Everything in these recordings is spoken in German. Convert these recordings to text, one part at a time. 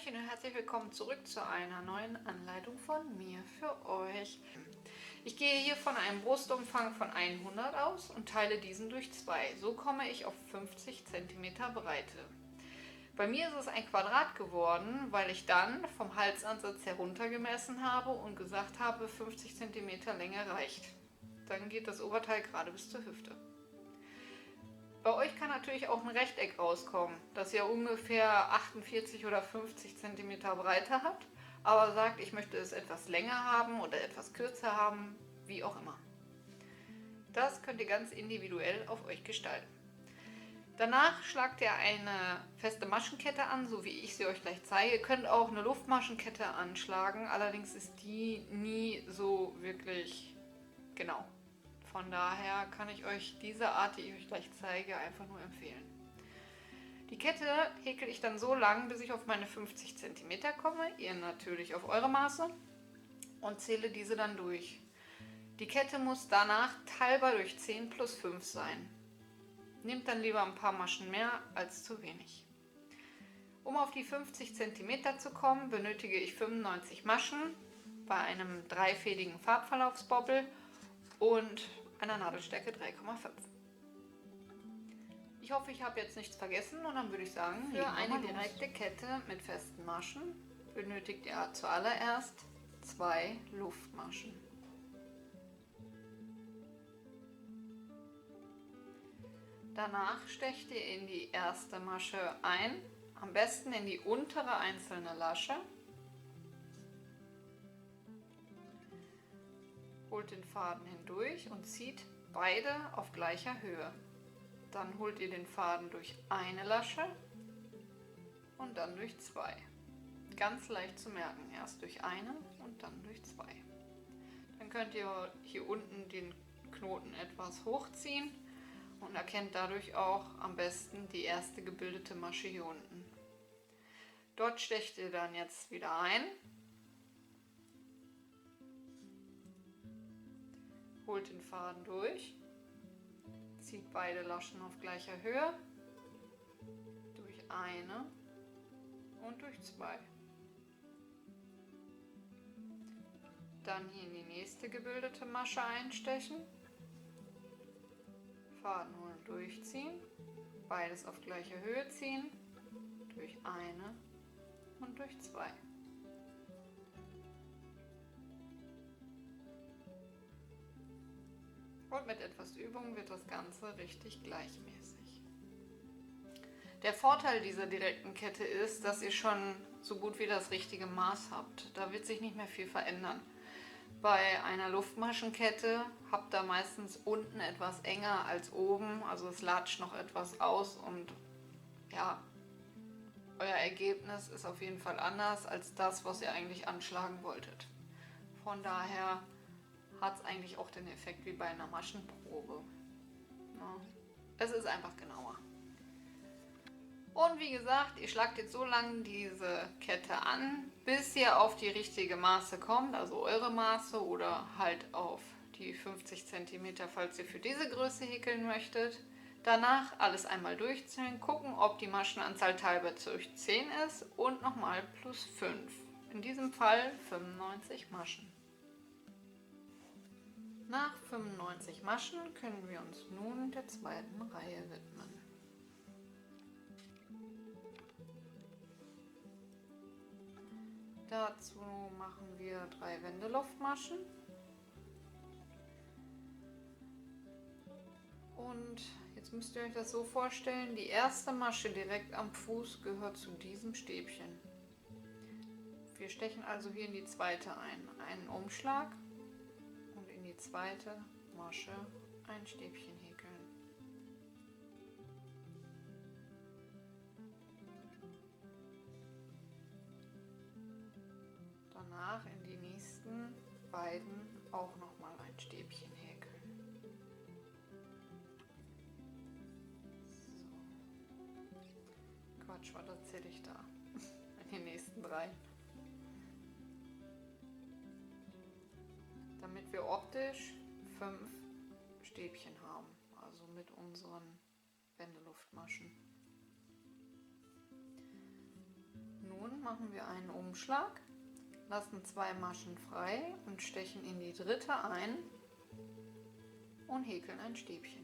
Hallöchen und herzlich willkommen zurück zu einer neuen Anleitung von mir für euch. Ich gehe hier von einem Brustumfang von 100 aus und teile diesen durch 2. So komme ich auf 50 cm Breite. Bei mir ist es ein Quadrat geworden, weil ich dann vom Halsansatz herunter gemessen habe und gesagt habe, 50 cm Länge reicht. Dann geht das Oberteil gerade bis zur Hüfte. Bei euch kann natürlich auch ein Rechteck rauskommen, das ihr ungefähr 48 oder 50 cm Breite habt, aber sagt, ich möchte es etwas länger haben oder etwas kürzer haben, wie auch immer. Das könnt ihr ganz individuell auf euch gestalten. Danach schlagt ihr eine feste Maschenkette an, so wie ich sie euch gleich zeige. Ihr könnt auch eine Luftmaschenkette anschlagen, allerdings ist die nie so wirklich genau. Von daher kann ich euch diese Art, die ich euch gleich zeige, einfach nur empfehlen. Die Kette häkel ich dann so lang, bis ich auf meine 50 cm komme, ihr natürlich auf eure Maße, und zähle diese dann durch. Die Kette muss danach teilbar durch 10 plus 5 sein. Nehmt dann lieber ein paar Maschen mehr als zu wenig. Um auf die 50 cm zu kommen, benötige ich 95 Maschen bei einem dreifädigen Farbverlaufsbobbel und einer Nadelstärke 3,5. Ich hoffe, ich habe jetzt nichts vergessen und dann würde ich sagen, für eine direkte Kette mit festen Maschen benötigt ihr zuallererst 2 Luftmaschen. Danach stecht ihr in die erste Masche ein, am besten in die untere einzelne Lasche. Holt den Faden hindurch und zieht beide auf gleicher Höhe. Dann holt ihr den Faden durch eine Lasche und dann durch 2. Ganz leicht zu merken, erst durch eine und dann durch 2. Dann könnt ihr hier unten den Knoten etwas hochziehen und erkennt dadurch auch am besten die erste gebildete Masche hier unten. Dort stecht ihr dann jetzt wieder ein. Holt den Faden durch, zieht beide Laschen auf gleicher Höhe, durch eine und durch 2. Dann hier in die nächste gebildete Masche einstechen, Faden holen, durchziehen, beides auf gleicher Höhe ziehen, durch eine und durch 2. Und mit etwas Übung wird das Ganze richtig gleichmäßig. Der Vorteil dieser direkten Kette ist, dass ihr schon so gut wie das richtige Maß habt. Da wird sich nicht mehr viel verändern. Bei einer Luftmaschenkette habt ihr meistens unten etwas enger als oben, also es latscht noch etwas aus und ja, euer Ergebnis ist auf jeden Fall anders als das, was ihr eigentlich anschlagen wolltet. Von daher hat es eigentlich auch den Effekt wie bei einer Maschenprobe. Ja, es ist einfach genauer. Und wie gesagt, ihr schlagt jetzt so lange diese Kette an, bis ihr auf die richtige Maße kommt, also eure Maße oder halt auf die 50 cm, falls ihr für diese Größe häkeln möchtet. Danach alles einmal durchzählen, gucken, ob die Maschenanzahl teilbar durch 10 ist und nochmal plus 5. In diesem Fall 95 Maschen. Nach 95 Maschen können wir uns nun der zweiten Reihe widmen. Dazu machen wir 3 Wendeluftmaschen und jetzt müsst ihr euch das so vorstellen, die erste Masche direkt am Fuß gehört zu diesem Stäbchen. Wir stechen also hier in die zweite ein, einen Umschlag und in die zweite Masche ein Stäbchen häkeln. Danach in die nächsten beiden auch nochmal ein Stäbchen häkeln. So. Quatsch, was erzähle ich da? In den nächsten 3. Damit wir optisch 5 Stäbchen haben, also mit unseren Wendeluftmaschen. Nun Dann machen wir einen Umschlag, lassen 2 Maschen frei und stechen in die dritte ein und häkeln ein Stäbchen.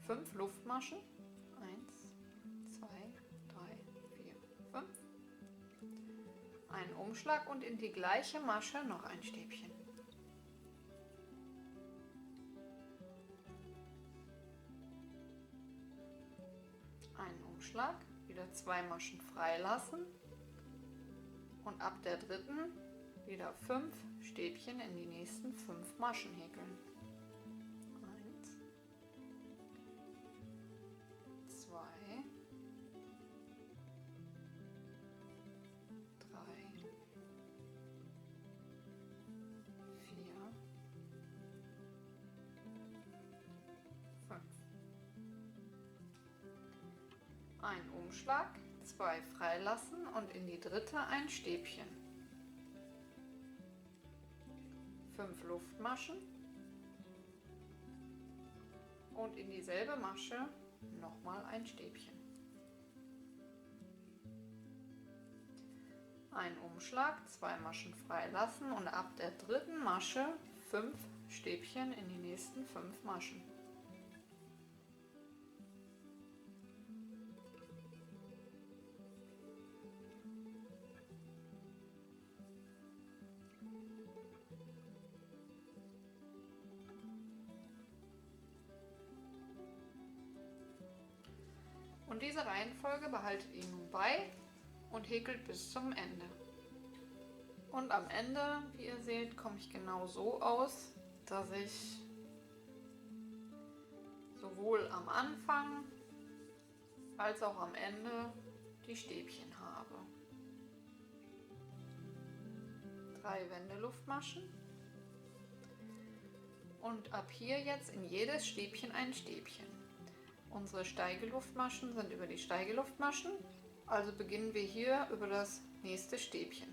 5 Luftmaschen, 1, 2, 3, 4, 5. Einen Umschlag und in die gleiche Masche noch ein Stäbchen. Einen Umschlag, wieder 2 Maschen freilassen und ab der dritten wieder 5 Stäbchen in die nächsten 5 Maschen häkeln. 1, 2, 3, 4, 5. Ein Umschlag, 2 freilassen und in die dritte ein Stäbchen. 5 Luftmaschen und in dieselbe Masche nochmal ein Stäbchen. Ein Umschlag, 2 Maschen freilassen und ab der dritten Masche 5 Stäbchen in die nächsten 5 Maschen. Und diese Reihenfolge behaltet ihr nun bei und häkelt bis zum Ende. Und am Ende, wie ihr seht, komme ich genau so aus, dass ich sowohl am Anfang als auch am Ende die Stäbchen habe. 3 Wendeluftmaschen und ab hier jetzt in jedes Stäbchen ein Stäbchen. Unsere Steigeluftmaschen sind über die Steigeluftmaschen, also beginnen wir hier über das nächste Stäbchen.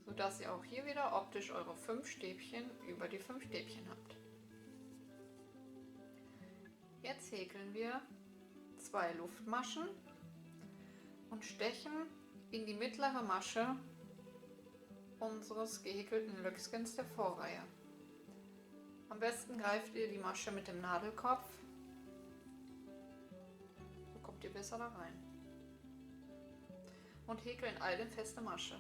Sodass ihr auch hier wieder optisch eure 5 Stäbchen über die 5 Stäbchen habt. Jetzt häkeln wir 2 Luftmaschen und stechen in die mittlere Masche unseres gehäkelten Löckskens der Vorreihe. Am besten greift ihr die Masche mit dem Nadelkopf, so kommt ihr besser da rein. Und häkeln alle feste Masche.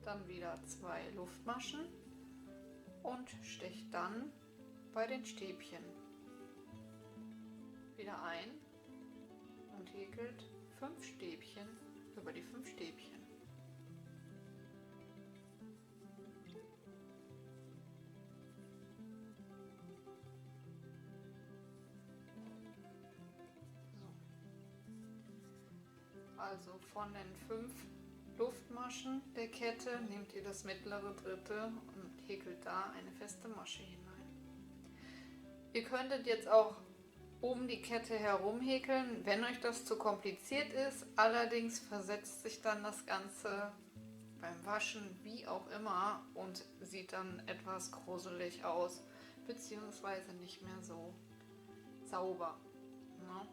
Dann wieder 2 Luftmaschen und stecht dann bei den Stäbchen wieder ein und häkelt 5 Stäbchen über die 5 Stäbchen. So. Also von den 5 Luftmaschen der Kette nehmt ihr das mittlere dritte und häkelt da eine feste Masche hinein. Ihr könntet jetzt auch um die Kette herum häkeln, wenn euch das zu kompliziert ist. Allerdings versetzt sich dann das Ganze beim Waschen wie auch immer und sieht dann etwas gruselig aus, beziehungsweise nicht mehr so sauber. Ne?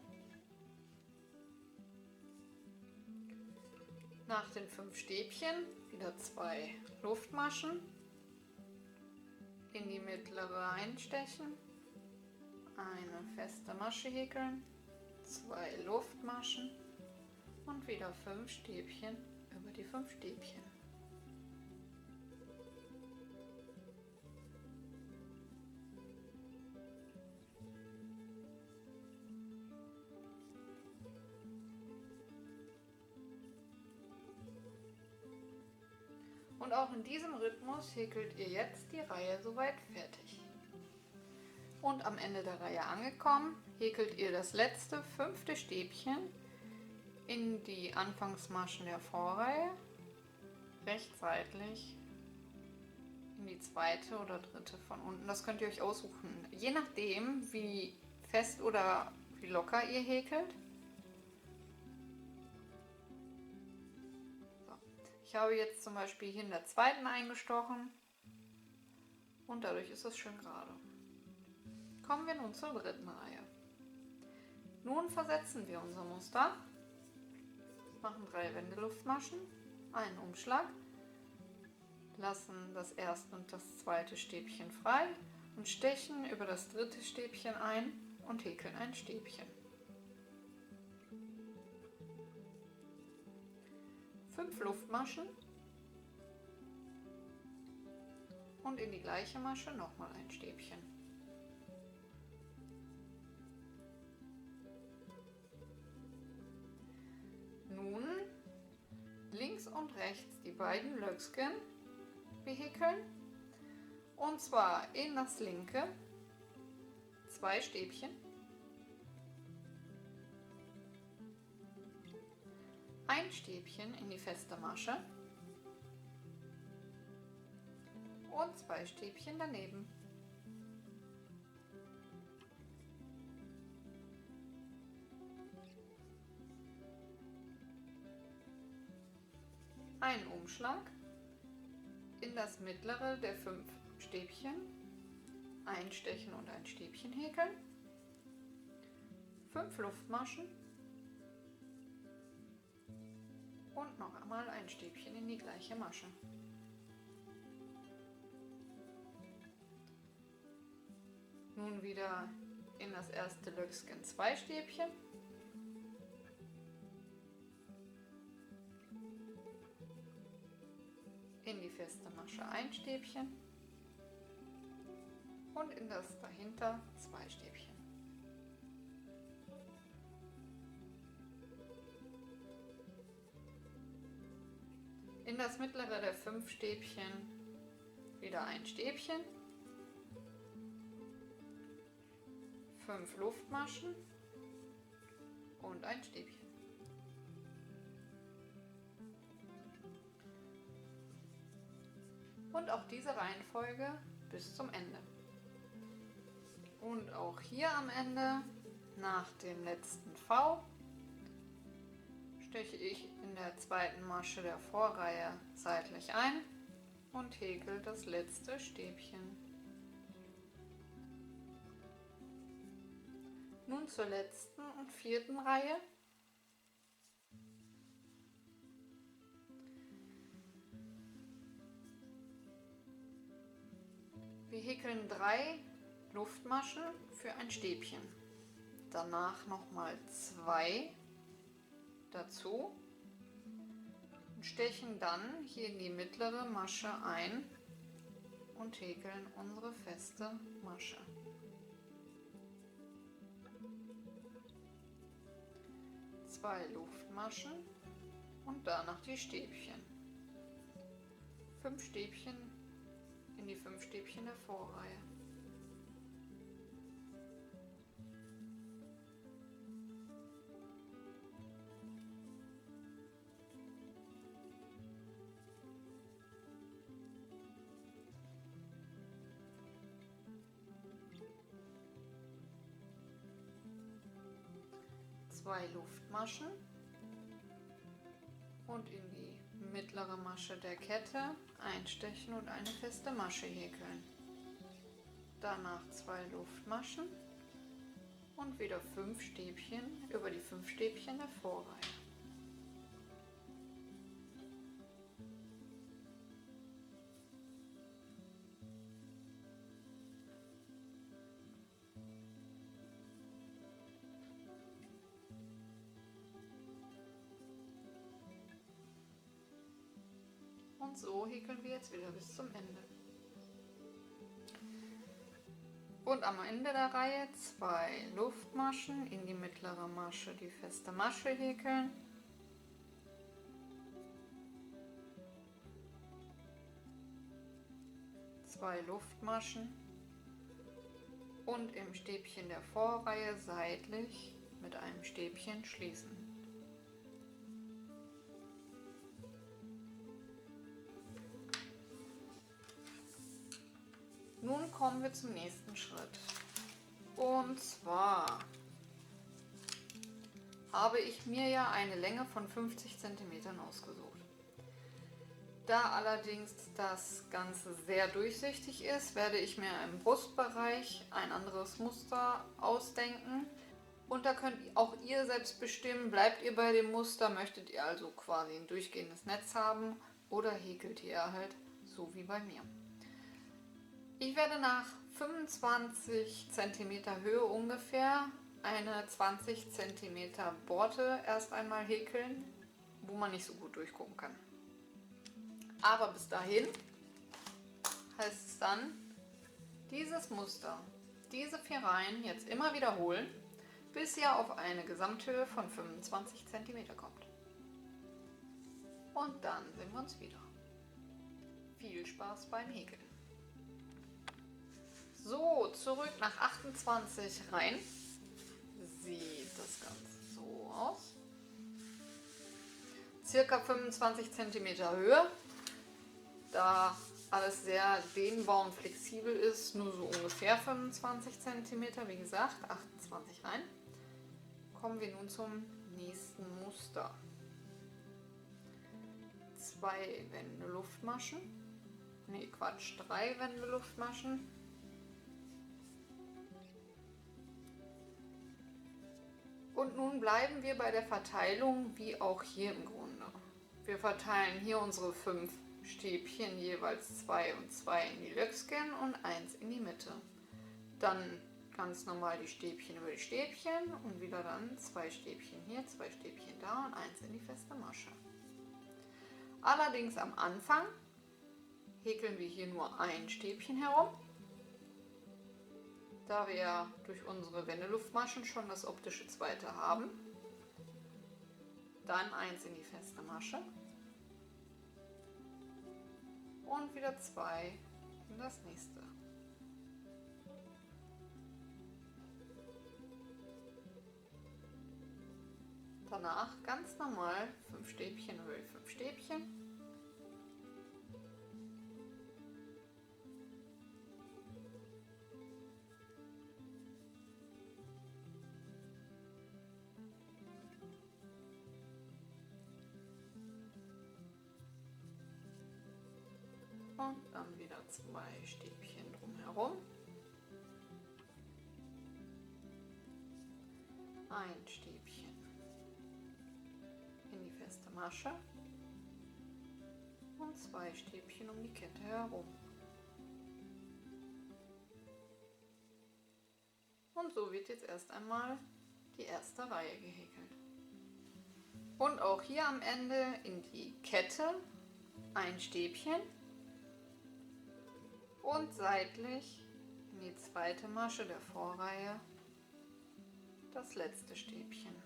Nach den 5 Stäbchen wieder 2 Luftmaschen in die mittlere einstechen, eine feste Masche häkeln, 2 Luftmaschen und wieder 5 Stäbchen über die 5 Stäbchen. Und auch in diesem Rhythmus häkelt ihr jetzt die Reihe soweit fertig. Und am Ende der Reihe angekommen, häkelt ihr das letzte 5. Stäbchen in die Anfangsmaschen der Vorreihe, recht seitlich in die 2. oder 3. von unten. Das könnt ihr euch aussuchen. Je nachdem, wie fest oder wie locker ihr häkelt. So. Ich habe jetzt zum Beispiel hier in der zweiten eingestochen und dadurch ist es schön gerade. Kommen wir nun zur dritten Reihe. Nun versetzen wir unser Muster, machen 3 Wendeluftmaschen, einen Umschlag, lassen das erste und das zweite Stäbchen frei und stechen über das dritte Stäbchen ein und häkeln ein Stäbchen. 5 Luftmaschen und in die gleiche Masche nochmal ein Stäbchen. Nun links und rechts die beiden Löcksken behäkeln, und zwar in das linke 2 Stäbchen, ein Stäbchen in die feste Masche und 2 Stäbchen daneben. Einen Umschlag in das mittlere der 5 Stäbchen, einstechen und ein Stäbchen häkeln, 5 Luftmaschen und noch einmal ein Stäbchen in die gleiche Masche. Nun wieder in das erste Löcksken 2 Stäbchen, in die feste Masche ein Stäbchen und in das dahinter 2 Stäbchen. In das mittlere der 5 Stäbchen wieder ein Stäbchen, 5 Luftmaschen und ein Stäbchen. Und auch diese Reihenfolge bis zum Ende. Und auch hier am Ende, nach dem letzten V, steche ich in der zweiten Masche der Vorreihe seitlich ein und häkel das letzte Stäbchen. Nun zur letzten und 4. Reihe. Wir häkeln 3 Luftmaschen für ein Stäbchen. Danach nochmal 2 dazu und stechen dann hier in die mittlere Masche ein und häkeln unsere feste Masche. 2 Luftmaschen und danach die Stäbchen. 5 Stäbchen in die 5 Stäbchen der Vorreihe. Zwei Luftmaschen und in die mittlere Masche der Kette einstechen und eine feste Masche häkeln. Danach 2 Luftmaschen und wieder 5 Stäbchen über die 5 Stäbchen der Vorreihe. Und so häkeln wir jetzt wieder bis zum Ende. Und am Ende der Reihe 2 Luftmaschen in die mittlere Masche, die feste Masche häkeln. Zwei Luftmaschen und im Stäbchen der Vorreihe seitlich mit einem Stäbchen schließen. Nun kommen wir zum nächsten Schritt. Und zwar habe ich mir ja eine Länge von 50 cm ausgesucht. Da allerdings das Ganze sehr durchsichtig ist, werde ich mir im Brustbereich ein anderes Muster ausdenken. Und da könnt auch ihr selbst bestimmen, bleibt ihr bei dem Muster, möchtet ihr also quasi ein durchgehendes Netz haben oder häkelt ihr halt so wie bei mir. Ich werde nach 25 cm Höhe ungefähr eine 20 cm Borte erst einmal häkeln, wo man nicht so gut durchgucken kann. Aber bis dahin heißt es dann, dieses Muster, diese 4 Reihen jetzt immer wiederholen, bis ihr auf eine Gesamthöhe von 25 cm kommt. Und dann sehen wir uns wieder. Viel Spaß beim Häkeln. So, zurück nach 28 Reihen. Sieht das Ganze so aus. Circa 25 cm Höhe. Da alles sehr dehnbar und flexibel ist, nur so ungefähr 25 cm, wie gesagt, 28 Reihen. Kommen wir nun zum nächsten Muster. 2 Wände Luftmaschen. Ne, Quatsch, 3 Wände Luftmaschen. Und nun bleiben wir bei der Verteilung wie auch hier im Grunde. Wir verteilen hier unsere 5 Stäbchen jeweils 2 und 2 in die Löcksken und 1 in die Mitte. Dann ganz normal die Stäbchen über die Stäbchen und wieder dann 2 Stäbchen hier, 2 Stäbchen da und 1 in die feste Masche. Allerdings am Anfang häkeln wir hier nur ein Stäbchen herum, da wir ja durch unsere Wendeluftmaschen schon das optische zweite haben. Dann 1 in die feste Masche und wieder 2 in das nächste. Danach ganz normal 5 Stäbchen über 5 Stäbchen. Und dann wieder 2 Stäbchen drumherum. Ein Stäbchen in die feste Masche und 2 Stäbchen um die Kette herum. Und so wird jetzt erst einmal die erste Reihe gehäkelt. Und auch hier am Ende in die Kette ein Stäbchen und seitlich in die zweite Masche der Vorreihe das letzte Stäbchen.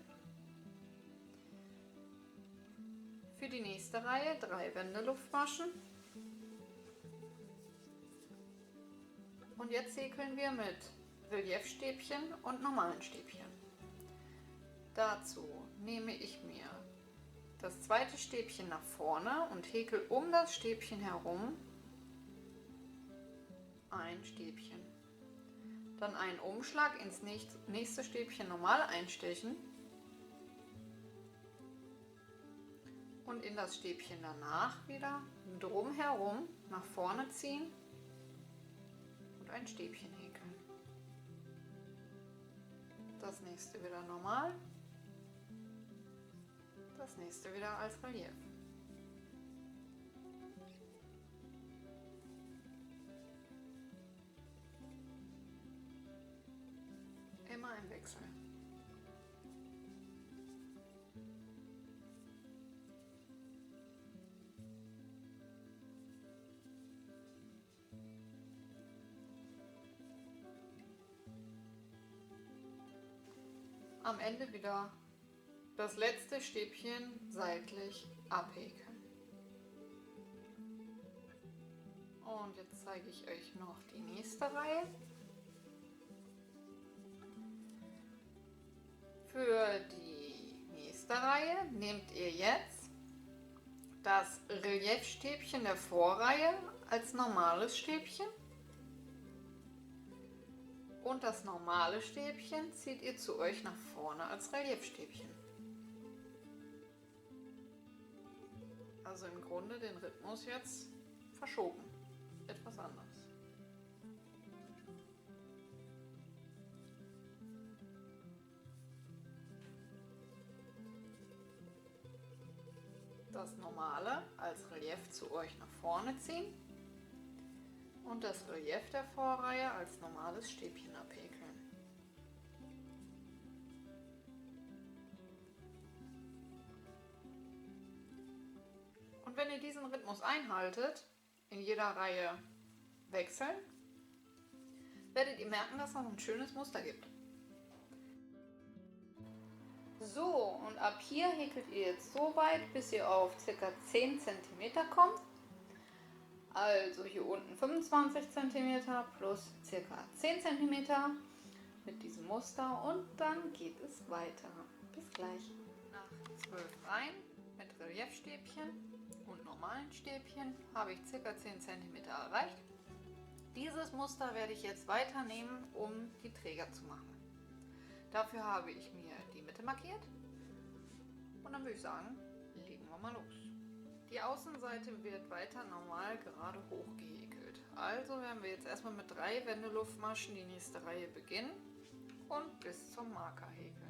Für die nächste Reihe 3 Wände Luftmaschen. Und jetzt häkeln wir mit Reliefstäbchen und normalen Stäbchen. Dazu nehme ich mir das zweite Stäbchen nach vorne und häkel um das Stäbchen herum ein Stäbchen. Dann einen Umschlag ins nächste Stäbchen normal einstechen und in das Stäbchen danach wieder drumherum nach vorne ziehen und ein Stäbchen häkeln. Das nächste wieder normal, das nächste wieder als Relief. Immer im Wechsel. Am Ende wieder das letzte Stäbchen seitlich abhäkeln. Und jetzt zeige ich euch noch die nächste Reihe. Für die nächste Reihe nehmt ihr jetzt das Reliefstäbchen der Vorreihe als normales Stäbchen Und das normale Stäbchen zieht ihr zu euch nach vorne als Reliefstäbchen. Also im Grunde den Rhythmus jetzt verschoben. Etwas anders. Das normale als Relief zu euch nach vorne ziehen und das Relief der Vorreihe als normales Stäbchen abhäkeln. Und wenn ihr diesen Rhythmus einhaltet, in jeder Reihe wechseln, werdet ihr merken, dass es noch ein schönes Muster gibt. So, und ab hier häkelt ihr jetzt so weit, bis ihr auf ca. 10 cm kommt. Also hier unten 25 cm plus ca. 10 cm mit diesem Muster und dann geht es weiter. Bis gleich. Nach 12 Reihen mit Reliefstäbchen und normalen Stäbchen habe ich ca. 10 cm erreicht. Dieses Muster werde ich jetzt weiternehmen, um die Träger zu machen. Dafür habe ich mir die Mitte markiert und dann würde ich sagen, legen wir mal los. Die Außenseite wird weiter normal gerade hoch gehäkelt. Also werden wir jetzt erstmal mit 3 Wendeluftmaschen die nächste Reihe beginnen und bis zum Marker häkeln.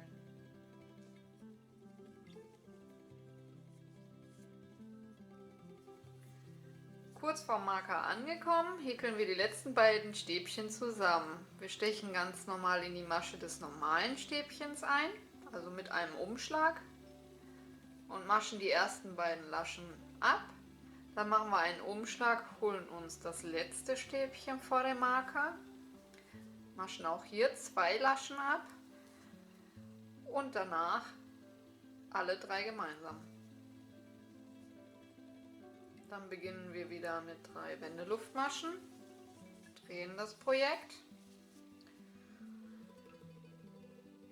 Kurz vorm Marker angekommen, häkeln wir die letzten beiden Stäbchen zusammen. Wir stechen ganz normal in die Masche des normalen Stäbchens ein, also mit einem Umschlag, und maschen die ersten beiden Laschen ab. Dann machen wir einen Umschlag, holen uns das letzte Stäbchen vor dem Marker, maschen auch hier 2 Laschen ab und danach alle 3 gemeinsam. Dann beginnen wir wieder mit 3 Wendeluftmaschen, drehen das Projekt.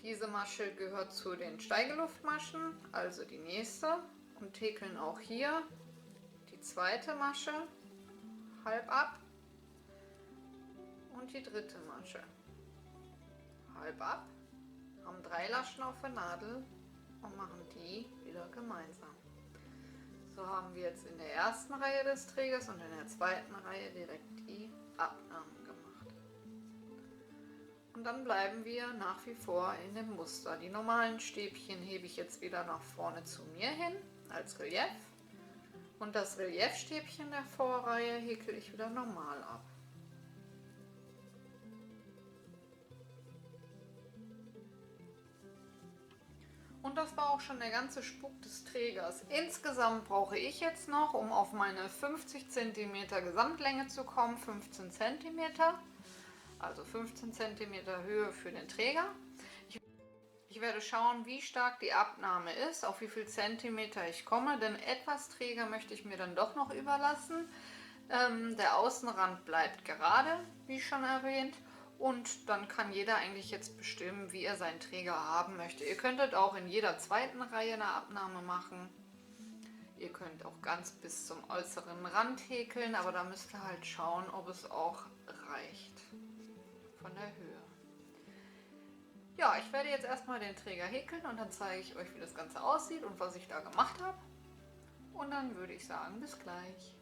Diese Masche gehört zu den Steigeluftmaschen, also die nächste, und häkeln auch hier die zweite Masche halb ab und die dritte Masche halb ab, haben 3 Laschen auf der Nadel und machen die wieder gemeinsam. So haben wir jetzt in der ersten Reihe des Trägers und in der zweiten Reihe direkt die Abnahmen gemacht. Und dann bleiben wir nach wie vor in dem Muster. Die normalen Stäbchen hebe ich jetzt wieder nach vorne zu mir hin als Relief. Und das Reliefstäbchen der Vorreihe häkel ich wieder normal ab. Und das war auch schon der ganze Spuk des Trägers. Insgesamt brauche ich jetzt noch, um auf meine 50 cm Gesamtlänge zu kommen, 15 cm. Also 15 cm Höhe für den Träger. Ich werde schauen, wie stark die Abnahme ist, auf wie viel Zentimeter ich komme, denn etwas Träger möchte ich mir dann doch noch überlassen. Der Außenrand bleibt gerade, wie schon erwähnt. Und dann kann jeder eigentlich jetzt bestimmen, wie er seinen Träger haben möchte. Ihr könntet auch in jeder zweiten Reihe eine Abnahme machen. Ihr könnt auch ganz bis zum äußeren Rand häkeln, aber da müsst ihr halt schauen, ob es auch reicht von der Höhe. Ja, ich werde jetzt erstmal den Träger häkeln und dann zeige ich euch, wie das Ganze aussieht und was ich da gemacht habe. Und dann würde ich sagen, bis gleich.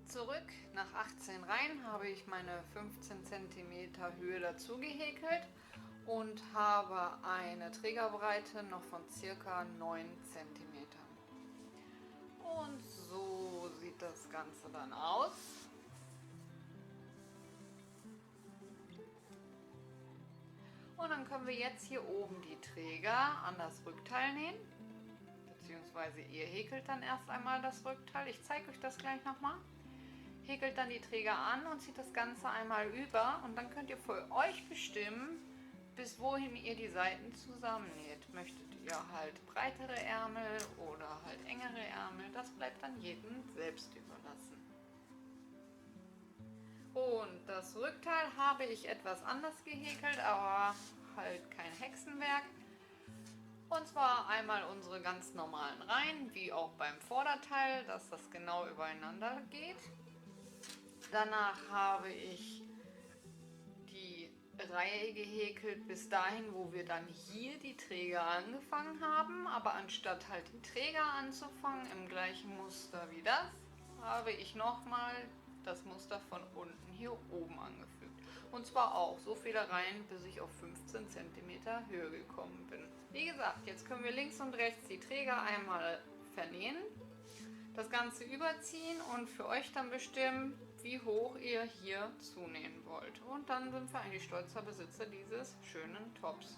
Zurück nach 18 Reihen habe ich meine 15 cm Höhe dazu gehäkelt und habe eine Trägerbreite noch von ca. 9 cm. Und so sieht das Ganze dann aus. Und dann können wir jetzt hier oben die Träger an das Rückteil nähen, beziehungsweise ihr häkelt dann erst einmal das Rückteil. Ich zeige euch das gleich nochmal. Häkelt dann die Träger an und zieht das Ganze einmal über und dann könnt ihr für euch bestimmen, bis wohin ihr die Seiten zusammennäht. Möchtet ihr halt breitere Ärmel oder halt engere Ärmel, das bleibt dann jedem selbst überlassen. Und das Rückteil habe ich etwas anders gehäkelt, aber halt kein Hexenwerk. Und zwar einmal unsere ganz normalen Reihen, wie auch beim Vorderteil, dass das genau übereinander geht. Danach habe ich die eine Reihe gehäkelt bis dahin, wo wir dann hier die Träger angefangen haben, aber anstatt halt die Träger anzufangen im gleichen Muster wie das, habe ich nochmal das Muster von unten hier oben angefügt. Und zwar auch so viele Reihen, bis ich auf 15 cm Höhe gekommen bin. Wie gesagt, jetzt können wir links und rechts die Träger einmal vernähen, das Ganze überziehen und für euch dann bestimmen, wie hoch ihr hier zunähen wollt. Und dann sind wir eigentlich stolzer Besitzer dieses schönen Tops.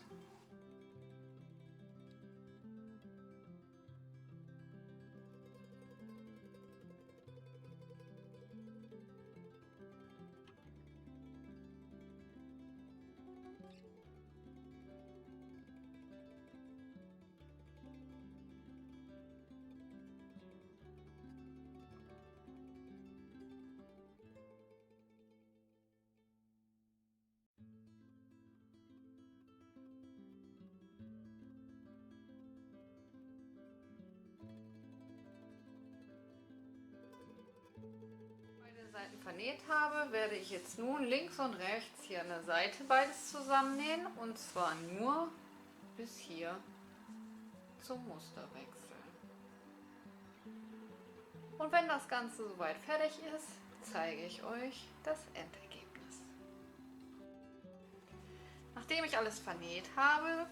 Seiten vernäht habe, werde ich jetzt nun links und rechts hier an der Seite beides zusammennähen und zwar nur bis hier zum Musterwechsel. Und wenn das Ganze soweit fertig ist, zeige ich euch das Endergebnis. Nachdem ich alles vernäht habe,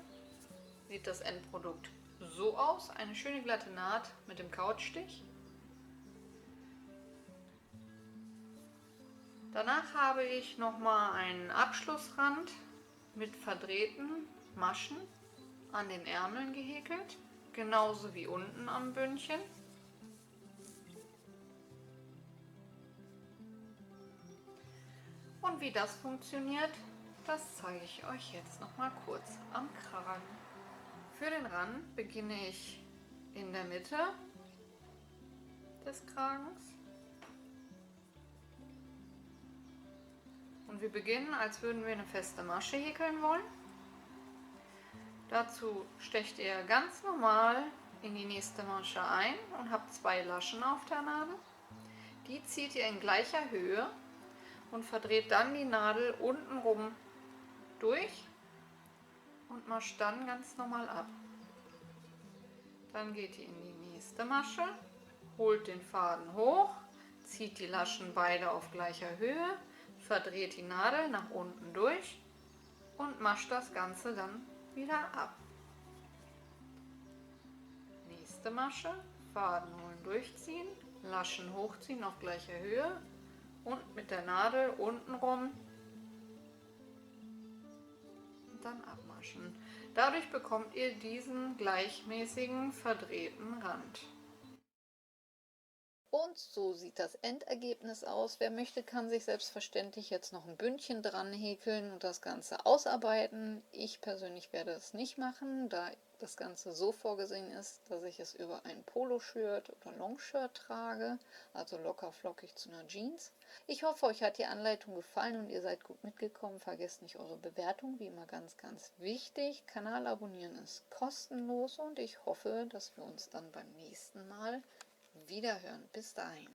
sieht das Endprodukt so aus. Eine schöne glatte Naht mit dem Couchstich. Danach habe ich nochmal einen Abschlussrand mit verdrehten Maschen an den Ärmeln gehäkelt, genauso wie unten am Bündchen. Und wie das funktioniert, das zeige ich euch jetzt nochmal kurz am Kragen. Für den Rand beginne ich in der Mitte des Kragens. Und wir beginnen, als würden wir eine feste Masche häkeln wollen. Dazu stecht ihr ganz normal in die nächste Masche ein und habt 2 Laschen auf der Nadel. Die zieht ihr in gleicher Höhe und verdreht dann die Nadel untenrum durch und mascht dann ganz normal ab. Dann geht ihr in die nächste Masche, holt den Faden hoch, zieht die Laschen beide auf gleicher Höhe, verdreht die Nadel nach unten durch und mascht das Ganze dann wieder ab. Nächste Masche, Faden holen, durchziehen, Laschen hochziehen auf gleicher Höhe und mit der Nadel untenrum und dann abmaschen. Dadurch bekommt ihr diesen gleichmäßigen verdrehten Rand. Und so sieht das Endergebnis aus. Wer möchte, kann sich selbstverständlich jetzt noch ein Bündchen dran häkeln und das Ganze ausarbeiten. Ich persönlich werde es nicht machen, da das Ganze so vorgesehen ist, dass ich es über ein Poloshirt oder Longshirt trage, also locker flockig zu einer Jeans. Ich hoffe, euch hat die Anleitung gefallen und ihr seid gut mitgekommen. Vergesst nicht eure Bewertung, wie immer ganz, ganz wichtig. Kanal abonnieren ist kostenlos und ich hoffe, dass wir uns dann beim nächsten Mal wiederhören. Bis dahin.